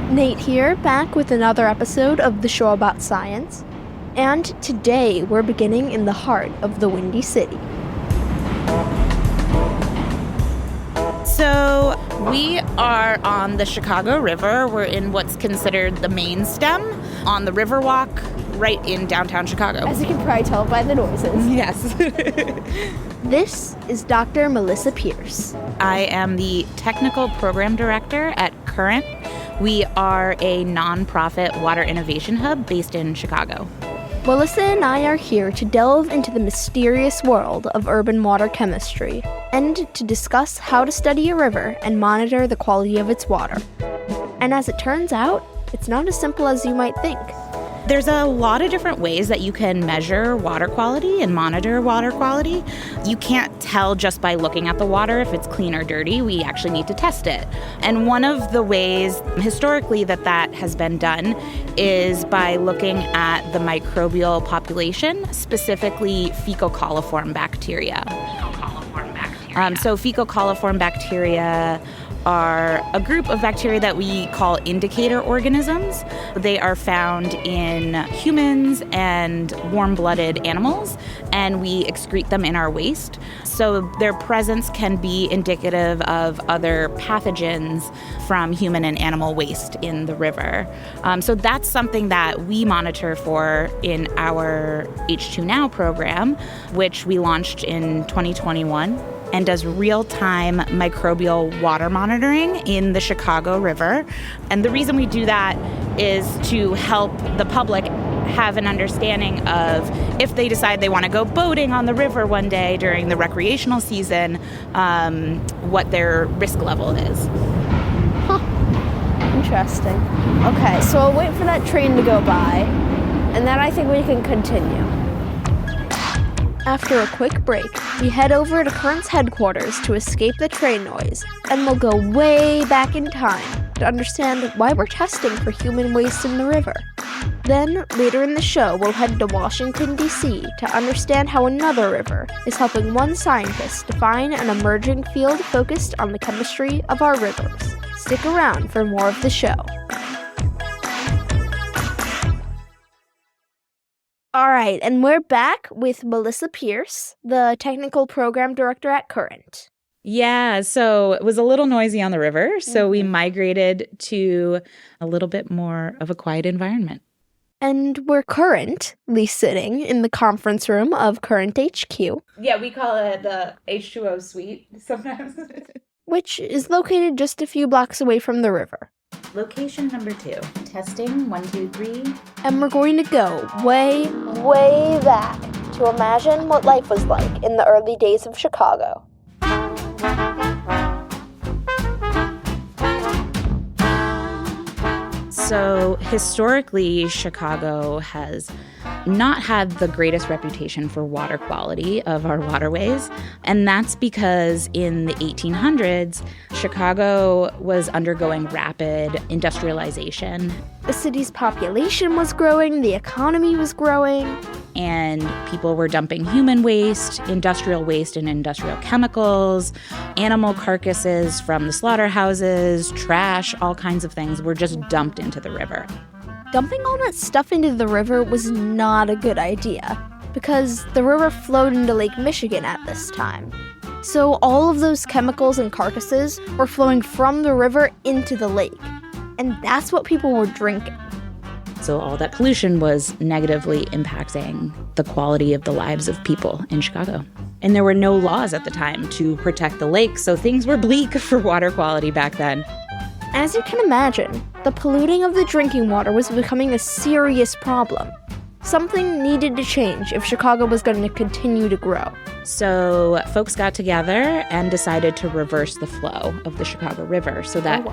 Nate here, back with another episode of The Show About Science. And today we're beginning in the heart of the Windy City. So we are on the Chicago River. We're in what's considered the main stem on the Riverwalk right in downtown Chicago. As you can probably tell by the noises. Yes. This is Dr. Melissa Pierce. I am the Technical Program Director at Current. We are a nonprofit water innovation hub based in Chicago. Melissa and I are here to delve into the mysterious world of urban water chemistry and to discuss how to study a river and monitor the quality of its water. And as it turns out, it's not as simple as you might think. There's a lot of different ways that you can measure water quality and monitor water quality. You can't tell just by looking at the water if it's clean or dirty. We actually need to test it. And one of the ways historically that has been done is by looking at the microbial population, specifically fecal coliform bacteria. So fecal coliform bacteria are a group of bacteria that we call indicator organisms. They are found in humans and warm-blooded animals, and we excrete them in our waste. So their presence can be indicative of other pathogens from human and animal waste in the river. So that's something that we monitor for in our H2 Now program, which we launched in 2021. And does real-time microbial water monitoring in the Chicago River. And the reason we do that is to help the public have an understanding of if they decide they want to go boating on the river one day during the recreational season, what their risk level is. Huh. Interesting. Okay, so I'll wait for that train to go by, and then I think we can continue. After a quick break, we head over to Current's headquarters to escape the train noise, and we'll go way back in time to understand why we're testing for human waste in the river. Then, later in the show, we'll head to Washington, D.C. to understand how another river is helping one scientist define an emerging field focused on the chemistry of our rivers. Stick around for more of the show. All right, and we're back with Melissa Pierce, the Technical Program Director at Current. Yeah, so it was a little noisy on the river, so we migrated to a little bit more of a quiet environment. And we're currently sitting in the conference room of Current HQ. Yeah, we call it the H2O suite sometimes. Which is located just a few blocks away from the river. Location number 2. Testing, 1, 2, 3. And we're going to go way, way back to imagine what life was like in the early days of Chicago. So historically, Chicago has not had the greatest reputation for water quality of our waterways. And that's because in the 1800s, Chicago was undergoing rapid industrialization. The city's population was growing, the economy was growing. And people were dumping human waste, industrial waste and industrial chemicals, animal carcasses from the slaughterhouses, trash, all kinds of things were just dumped into the river. Dumping all that stuff into the river was not a good idea because the river flowed into Lake Michigan at this time. So all of those chemicals and carcasses were flowing from the river into the lake. And that's what people were drinking. So all that pollution was negatively impacting the quality of the lives of people in Chicago. And there were no laws at the time to protect the lake, so things were bleak for water quality back then. As you can imagine, the polluting of the drinking water was becoming a serious problem. Something needed to change if Chicago was going to continue to grow. So folks got together and decided to reverse the flow of the Chicago River so that,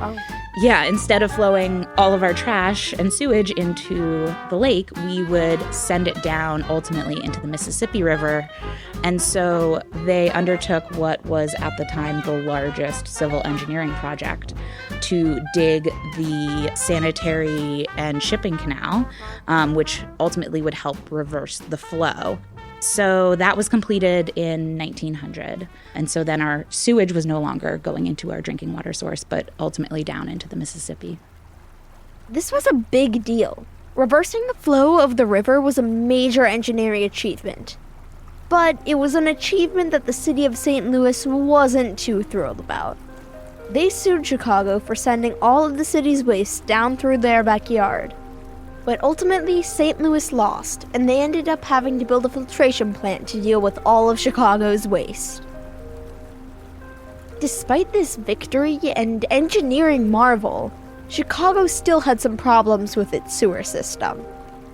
instead of flowing all of our trash and sewage into the lake, we would send it down ultimately into the Mississippi River. And so they undertook what was at the time the largest civil engineering project to dig the sanitary and shipping canal, which ultimately would help reverse the flow. So that was completed in 1900. And so then our sewage was no longer going into our drinking water source, but ultimately down into the Mississippi. This was a big deal. Reversing the flow of the river was a major engineering achievement. But it was an achievement that the city of St. Louis wasn't too thrilled about. They sued Chicago for sending all of the city's waste down through their backyard. But ultimately, St. Louis lost, and they ended up having to build a filtration plant to deal with all of Chicago's waste. Despite this victory and engineering marvel, Chicago still had some problems with its sewer system.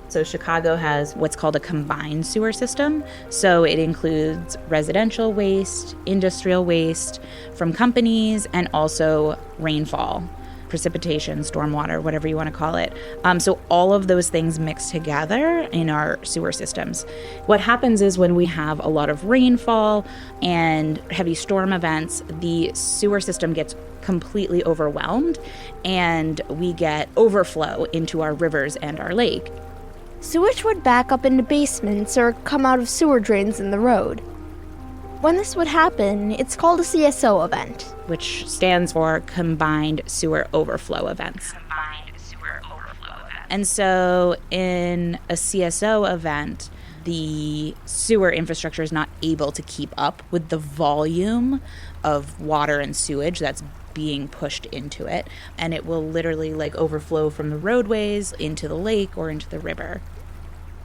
So Chicago has what's called a combined sewer system. So it includes residential waste, industrial waste from companies, and also rainfall, precipitation, stormwater, whatever you want to call it. So all of those things mix together in our sewer systems. What happens is when we have a lot of rainfall and heavy storm events, the sewer system gets completely overwhelmed and we get overflow into our rivers and our lake. Sewage would back up into basements or come out of sewer drains in the road. When this would happen, it's called a CSO event, which stands for Combined Sewer Overflow Events. And so in a CSO event, the sewer infrastructure is not able to keep up with the volume of water and sewage that's being pushed into it, and it will literally overflow from the roadways into the lake or into the river.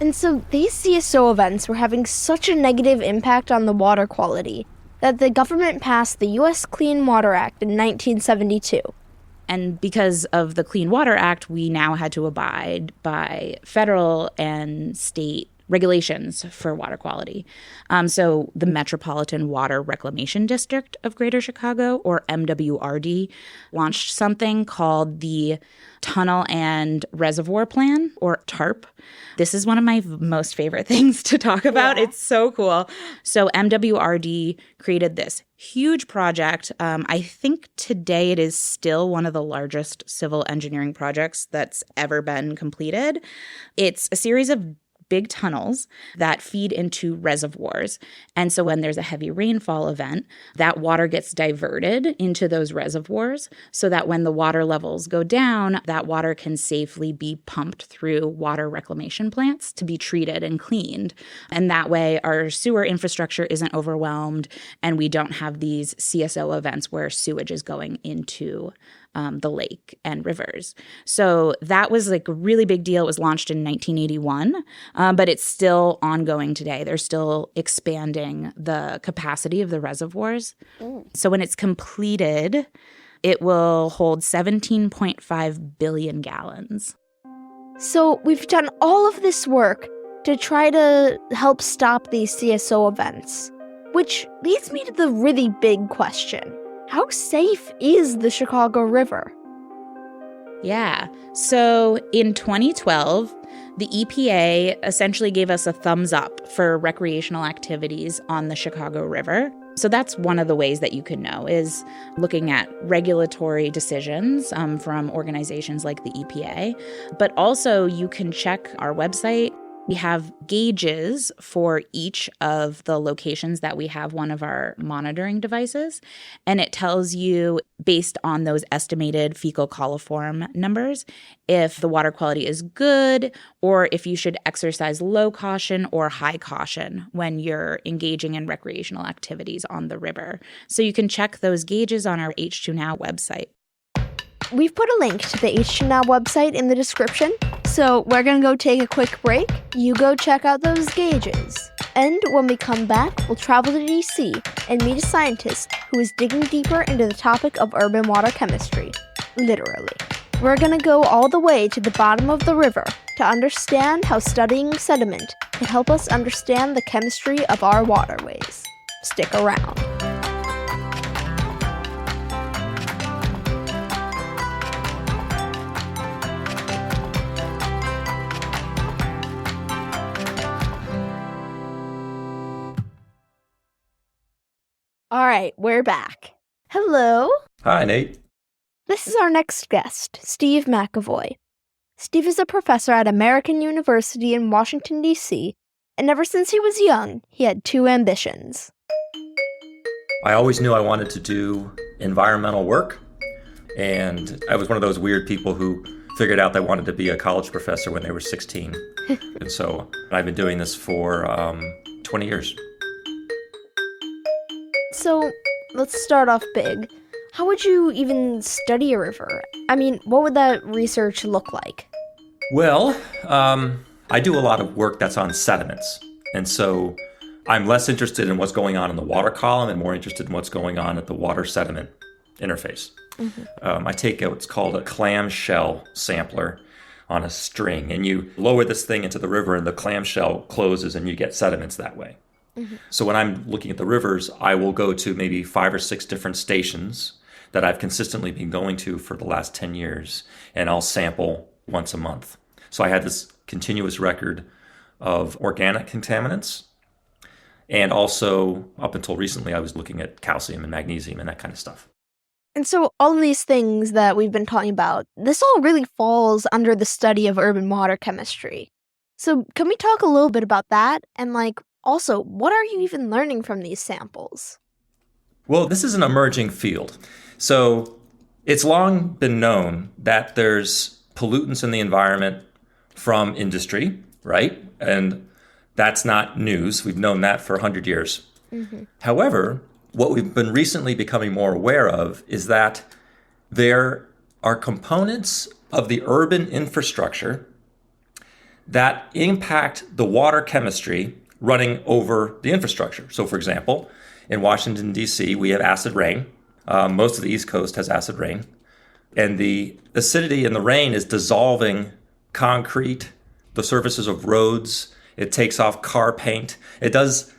And so these CSO events were having such a negative impact on the water quality that the government passed the U.S. Clean Water Act in 1972. And because of the Clean Water Act, we now had to abide by federal and state regulations for water quality. So the Metropolitan Water Reclamation District of Greater Chicago, or MWRD, launched something called the Tunnel and Reservoir Plan, or TARP. This is one of my most favorite things to talk about. Yeah. It's so cool. So MWRD created this huge project. I think today it is still one of the largest civil engineering projects that's ever been completed. It's a series of big tunnels that feed into reservoirs. And so when there's a heavy rainfall event, that water gets diverted into those reservoirs so that when the water levels go down, that water can safely be pumped through water reclamation plants to be treated and cleaned. And that way our sewer infrastructure isn't overwhelmed and we don't have these CSO events where sewage is going into the lake and rivers. So that was a really big deal. It was launched in 1981, but it's still ongoing today. They're still expanding the capacity of the reservoirs. So when it's completed, it will hold 17.5 billion gallons. So we've done all of this work to try to help stop these CSO events, which leads me to the really big question. How safe is the Chicago River? Yeah. So in 2012, the EPA essentially gave us a thumbs up for recreational activities on the Chicago River. So that's one of the ways that you can know is looking at regulatory decisions from organizations like the EPA. But also you can check our website. We have gauges for each of the locations that we have one of our monitoring devices, and it tells you, based on those estimated fecal coliform numbers, if the water quality is good or if you should exercise low caution or high caution when you're engaging in recreational activities on the river. So you can check those gauges on our H2 Now website. We've put a link to the H2 Now website in the description, so we're going to go take a quick break. You go check out those gauges. And when we come back, we'll travel to DC and meet a scientist who is digging deeper into the topic of urban water chemistry. Literally. We're going to go all the way to the bottom of the river to understand how studying sediment can help us understand the chemistry of our waterways. Stick around. All right, we're back. Hello. Hi, Nate. This is our next guest, Steve MacAvoy. Steve is a professor at American University in Washington, D.C., and ever since he was young, he had two ambitions. I always knew I wanted to do environmental work, and I was one of those weird people who figured out they wanted to be a college professor when they were 16. And so I've been doing this for 20 years. So let's start off big. How would you even study a river? I mean, what would that research look like? Well, I do a lot of work that's on sediments. And so I'm less interested in what's going on in the water column and more interested in what's going on at the water-sediment interface. I take what's called a clamshell sampler on a string, and you lower this thing into the river and the clamshell closes and you get sediments that way. So when I'm looking at the rivers, I will go to maybe 5 or 6 different stations that I've consistently been going to for the last 10 years, and I'll sample once a month. So I had this continuous record of organic contaminants, and also up until recently I was looking at calcium and magnesium and that kind of stuff. And so all of these things that we've been talking about, this all really falls under the study of urban water chemistry. So can we talk a little bit about that? And also, what are you even learning from these samples? Well, this is an emerging field. So it's long been known that there's pollutants in the environment from industry, right? And that's not news. We've known that for 100 years. However, what we've been recently becoming more aware of is that there are components of the urban infrastructure that impact the water chemistry running over the infrastructure. So, for example, in Washington, D.C., we have acid rain. Most of the East Coast has acid rain. And the acidity in the rain is dissolving concrete, the surfaces of roads. It takes off car paint. It does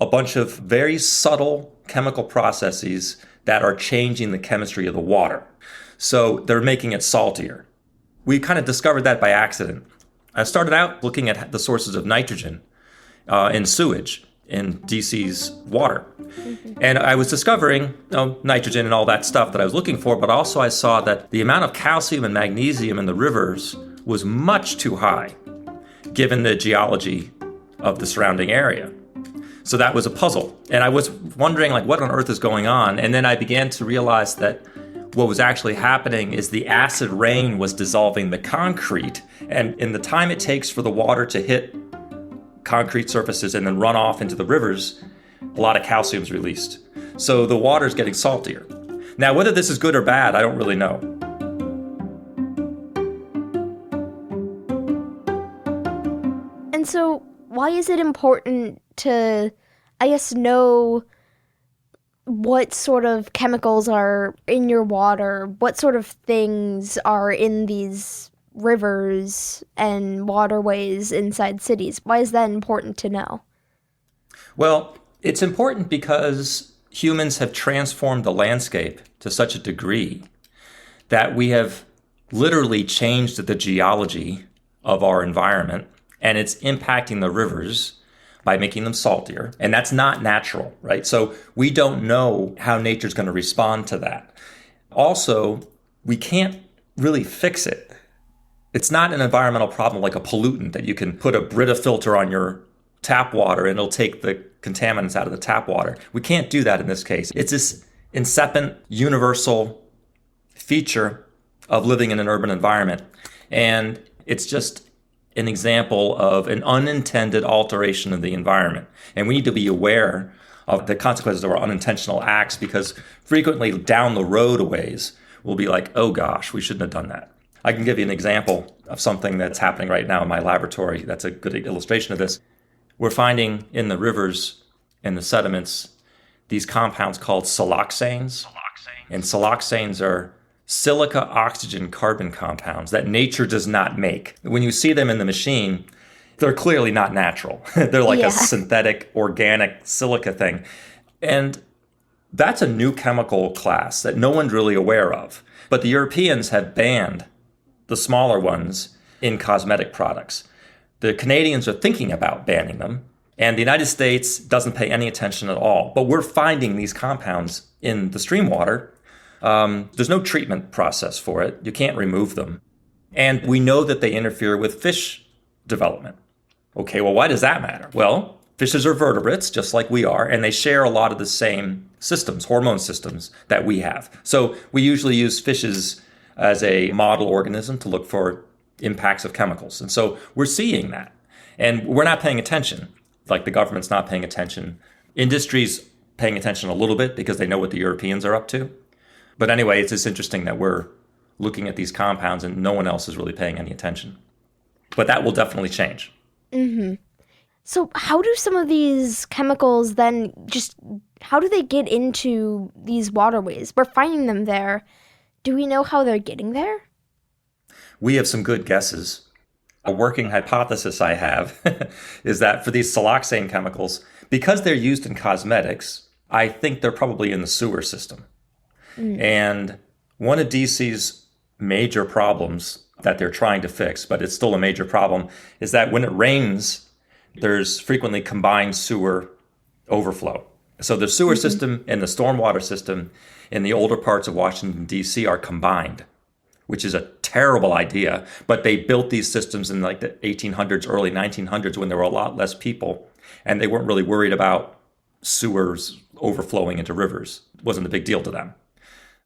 a bunch of very subtle chemical processes that are changing the chemistry of the water. So they're making it saltier. We kind of discovered that by accident. I started out looking at the sources of nitrogen in sewage in DC's water. And I was discovering nitrogen and all that stuff that I was looking for, but also I saw that the amount of calcium and magnesium in the rivers was much too high, given the geology of the surrounding area. So that was a puzzle. And I was wondering, what on earth is going on? And then I began to realize that what was actually happening is the acid rain was dissolving the concrete. And in the time it takes for the water to hit concrete surfaces and then run off into the rivers, a lot of calcium is released. So the water is getting saltier. Now, whether this is good or bad, I don't really know. And so why is it important to, know what sort of chemicals are in your water, what sort of things are in these rivers and waterways inside cities? Why is that important to know? Well, it's important because humans have transformed the landscape to such a degree that we have literally changed the geology of our environment, and it's impacting the rivers by making them saltier. And that's not natural, right? So we don't know how nature's going to respond to that. Also, we can't really fix it. It's not an environmental problem like a pollutant that you can put a Brita filter on your tap water and it'll take the contaminants out of the tap water. We can't do that in this case. It's this incipient, universal feature of living in an urban environment. And it's just an example of an unintended alteration of the environment. And we need to be aware of the consequences of our unintentional acts, because frequently down the road a ways, we'll be like, oh gosh, we shouldn't have done that. I can give you an example of something that's happening right now in my laboratory that's a good illustration of this. We're finding in the rivers and the sediments these compounds called siloxanes. And siloxanes are silica oxygen carbon compounds that nature does not make. When you see them in the machine, they're clearly not natural. They're like a synthetic organic silica thing. And that's a new chemical class that no one's really aware of. But the Europeans have banned the smaller ones in cosmetic products. The Canadians are thinking about banning them, and the United States doesn't pay any attention at all. But we're finding these compounds in the stream water. There's no treatment process for it. You can't remove them. And we know that they interfere with fish development. Okay, well, why does that matter? Well, fishes are vertebrates, just like we are, and they share a lot of the same systems, hormone systems that we have. So we usually use fishes as a model organism to look for impacts of chemicals. And so we're seeing that. And we're not paying attention. Like the government's not paying attention. Industry's paying attention a little bit because they know what the Europeans are up to. But anyway, it's just interesting that we're looking at these compounds and no one else is really paying any attention. But that will definitely change. Mm-hmm. So how do some of these chemicals then how do they get into these waterways? We're finding them there. Do we know how they're getting there? We have some good guesses. A working hypothesis I have is that for these siloxane chemicals, because they're used in cosmetics, I think they're probably in the sewer system. And one of DC's major problems that they're trying to fix, but it's still a major problem, is that when it rains, there's frequently combined sewer overflow. So the sewer system and the stormwater system in the older parts of Washington, D.C. are combined, which is a terrible idea. But they built these systems in like the 1800s, early 1900s, when there were a lot less people, and they weren't really worried about sewers overflowing into rivers. It wasn't a big deal to them.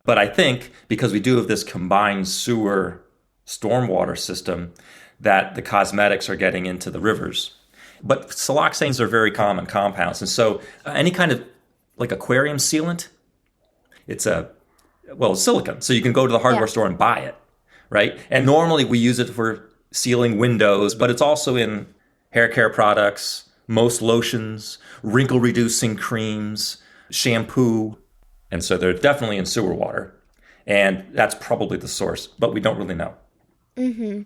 But I think because we do have this combined sewer stormwater system, that the cosmetics are getting into the rivers. But siloxanes are very common compounds. And so any kind of like aquarium sealant, it's silicone. So you can go to the hardware store and buy it, right? And normally we use it for sealing windows, but it's also in hair care products, most lotions, wrinkle-reducing creams, shampoo. And so they're definitely in sewer water. And that's probably the source, but we don't really know. Mm-hmm.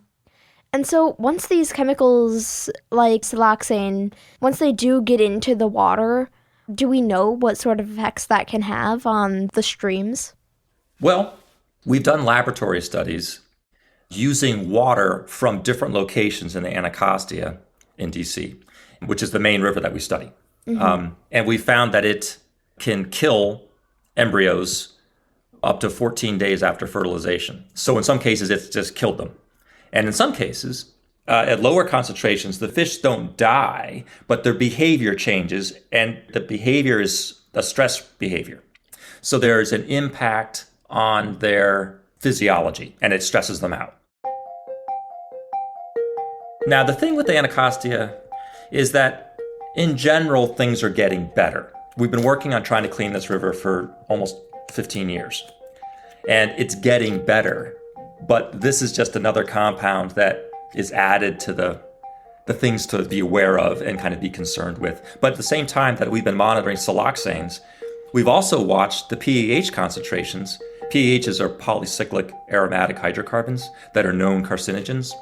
And so once these chemicals like siloxane, once they do get into the water, do we know what sort of effects that can have on the streams? Well, we've done laboratory studies using water from different locations in the Anacostia in DC, which is the main river that we study. And we found that it can kill embryos up to 14 days after fertilization. So in some cases, it's just killed them. And in some cases, at lower concentrations, the fish don't die, but their behavior changes, and the behavior is a stress behavior. So there's an impact on their physiology, and it stresses them out. Now, the thing with the Anacostia is that, in general, things are getting better. We've been working on trying to clean this river for almost 15 years, and it's getting better. But this is just another compound that is added to the things to be aware of and kind of be concerned with. But at the same time that we've been monitoring siloxanes, we've also watched the PAH concentrations. PAHs are polycyclic aromatic hydrocarbons that are known carcinogens.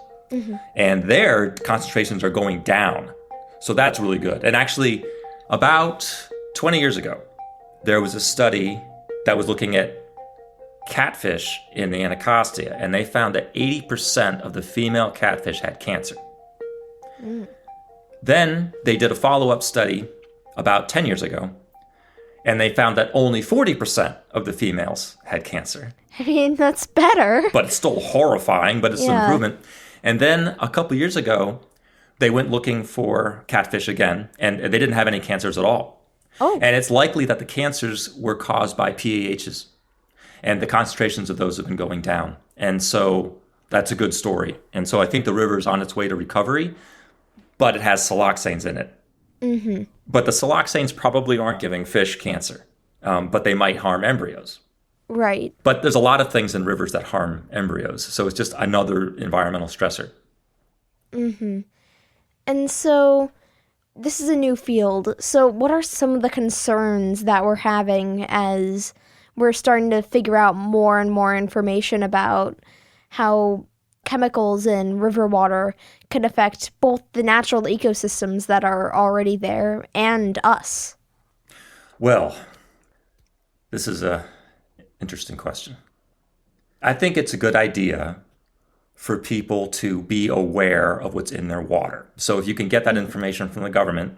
And their concentrations are going down. So that's really good. And actually, about 20 years ago, there was a study that was looking at catfish in the Anacostia, and they found that 80% of the female catfish had cancer. Then they did a follow-up study about 10 years ago, and they found that only 40% of the females had cancer. I mean, that's better. But it's still horrifying, but it's an improvement. And then a couple years ago, they went looking for catfish again, and they didn't have any cancers at all. And it's likely that the cancers were caused by PAHs. And the concentrations of those have been going down. And so that's a good story. And so I think the river is on its way to recovery, but it has siloxanes in it. But the siloxanes probably aren't giving fish cancer, but they might harm embryos. Right. But there's a lot of things in rivers that harm embryos. So it's just another environmental stressor. And so this is a new field. So what are some of the concerns that we're having as we're starting to figure out more and more information about how chemicals in river water can affect both the natural ecosystems that are already there and us? Well, this is an interesting question. I think it's a good idea for people to be aware of what's in their water. So if you can get that information from the government,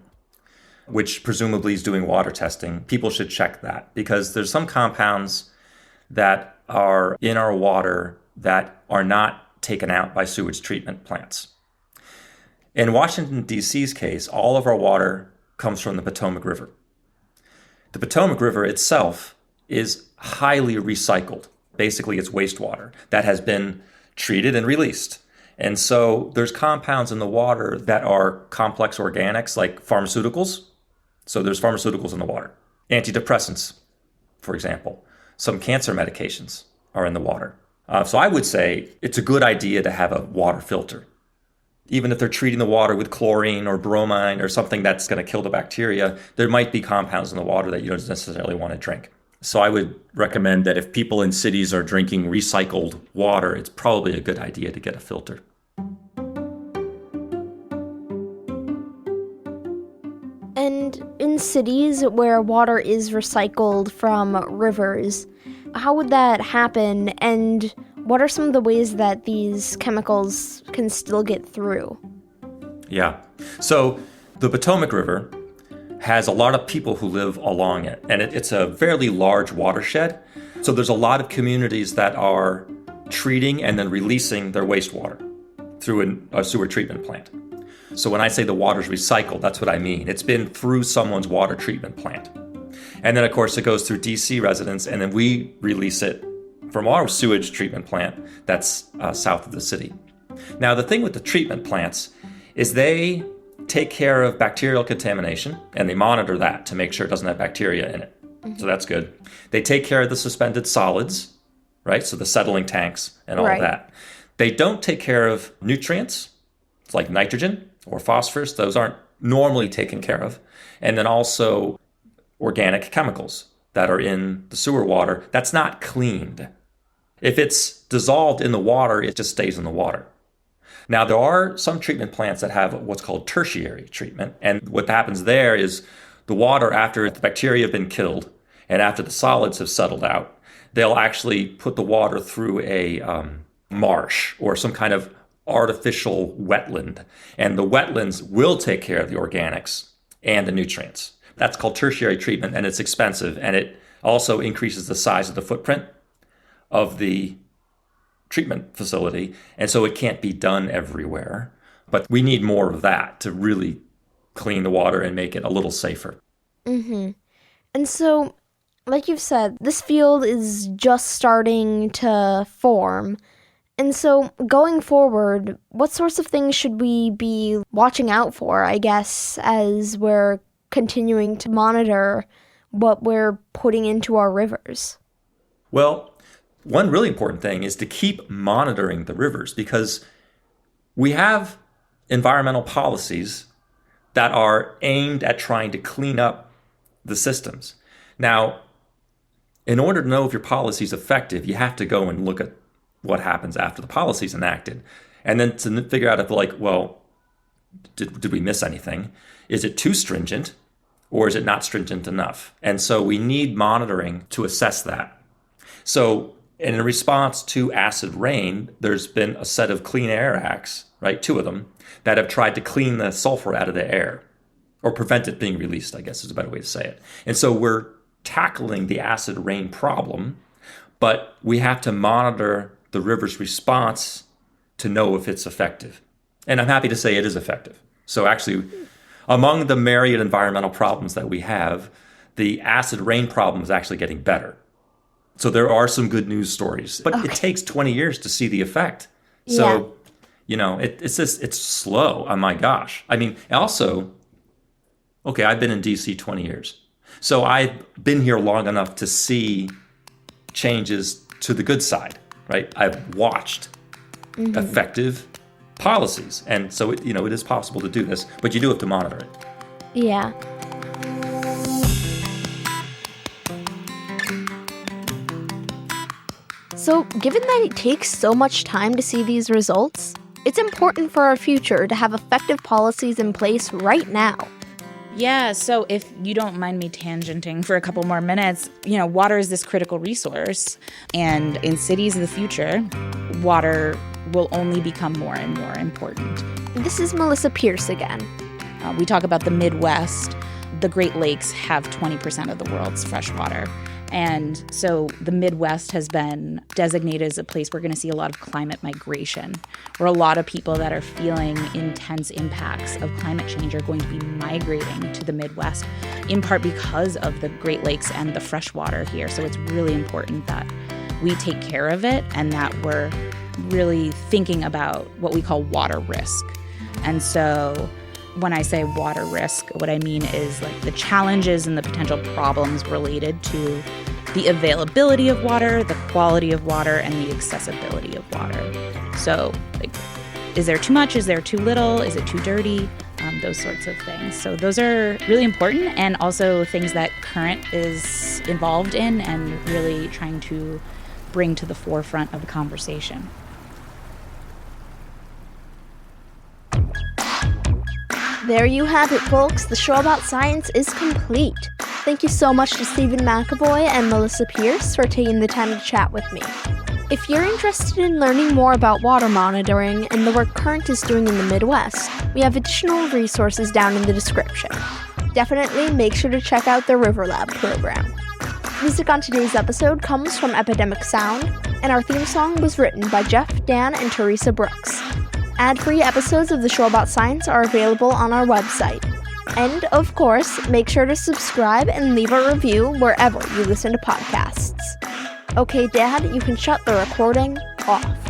which presumably is doing water testing, people should check that, because there's some compounds that are in our water that are not taken out by sewage treatment plants. In Washington, D.C.'s case, all of our water comes from the Potomac River. The Potomac River itself is highly recycled. Basically, it's wastewater that has been treated and released. And so there's compounds in the water that are complex organics, like pharmaceuticals. So there's pharmaceuticals in the water. Antidepressants, for example. Some cancer medications are in the water. So I would say it's a good idea to have a water filter. Even if they're treating the water with chlorine or bromine or something that's going to kill the bacteria, there might be compounds in the water that you don't necessarily want to drink. So I would recommend that if people in cities are drinking recycled water, it's probably a good idea to get a filter. And in cities where water is recycled from rivers, how would that happen? And what are some of the ways that these chemicals can still get through? Yeah. So the Potomac River has a lot of people who live along it, and it's a fairly large watershed. So there's a lot of communities that are treating and then releasing their wastewater through a sewer treatment plant. So when I say the water's recycled, that's what I mean. It's been through someone's water treatment plant. And then, of course, it goes through DC residents, and then we release it from our sewage treatment plant that's south of the city. Now, the thing with the treatment plants is they take care of bacterial contamination, and they monitor that to make sure it doesn't have bacteria in it. Mm-hmm. So that's good. They take care of the suspended solids, right? So the settling tanks and all of that. They don't take care of nutrients, like nitrogen or phosphorus. Those aren't normally taken care of. And then also organic chemicals that are in the sewer water that's not cleaned. If it's dissolved in the water, it just stays in the water. Now, there are some treatment plants that have what's called tertiary treatment. And what happens there is the water, after the bacteria have been killed and after the solids have settled out, they'll actually put the water through a marsh or some kind of artificial wetland. And the wetlands will take care of the organics and the nutrients. That's called tertiary treatment, and it's expensive. And it also increases the size of the footprint of the treatment facility, and so it can't be done everywhere. But we need more of that to really clean the water and make it a little safer. Mm-hmm. And so, like you've said, this field is just starting to form. And so, going forward, what sorts of things should we be watching out for, I guess, as we're continuing to monitor what we're putting into our rivers? Well, one really important thing is to keep monitoring the rivers, because we have environmental policies that are aimed at trying to clean up the systems. Now, in order to know if your policy is effective, you have to go and look at what happens after the policy is enacted. And then to figure out if, did we miss anything? Is it too stringent, or is it not stringent enough? And so we need monitoring to assess that. So in response to acid rain, there's been a set of Clean Air Acts, right, 2 of them, that have tried to clean the sulfur out of the air, or prevent it being released, I guess is a better way to say it. And so we're tackling the acid rain problem, but we have to monitor the river's response to know if it's effective. And I'm happy to say it is effective. So actually, among the myriad environmental problems that we have, the acid rain problem is actually getting better. So there are some good news stories, but It takes 20 years to see the effect. So, it's slow. Oh my gosh. I mean, also, I've been in DC 20 years. So I've been here long enough to see changes to the good side, right? I've watched effective policies. And so, it is possible to do this, but you do have to monitor it. Yeah. So, given that it takes so much time to see these results, it's important for our future to have effective policies in place right now. Yeah, so if you don't mind me tangenting for a couple more minutes, water is this critical resource. And in cities of the future, water will only become more and more important. This is Melissa Pierce again. We talk about the Midwest. The Great Lakes have 20% of the world's fresh water. And so the Midwest has been designated as a place we're going to see a lot of climate migration, where a lot of people that are feeling intense impacts of climate change are going to be migrating to the Midwest, in part because of the Great Lakes and the fresh water here. So it's really important that we take care of it and that we're really thinking about what we call water risk. And so when I say water risk, what I mean is like the challenges and the potential problems related to the availability of water, the quality of water, and the accessibility of water. So, like, is there too much? Is there too little? Is it too dirty? Those sorts of things. So those are really important, and also things that Current is involved in and really trying to bring to the forefront of the conversation. There you have it, folks. The show about science is complete. Thank you so much to Stephen MacAvoy and Melissa Pierce for taking the time to chat with me. If you're interested in learning more about water monitoring and the work Current is doing in the Midwest, we have additional resources down in the description. Definitely make sure to check out the River Lab program. Music on today's episode comes from Epidemic Sound, and our theme song was written by Jeff, Dan, and Teresa Brooks. Ad-free episodes of the show about science are available on our website. And, of course, make sure to subscribe and leave a review wherever you listen to podcasts. Okay, Dad, you can shut the recording off.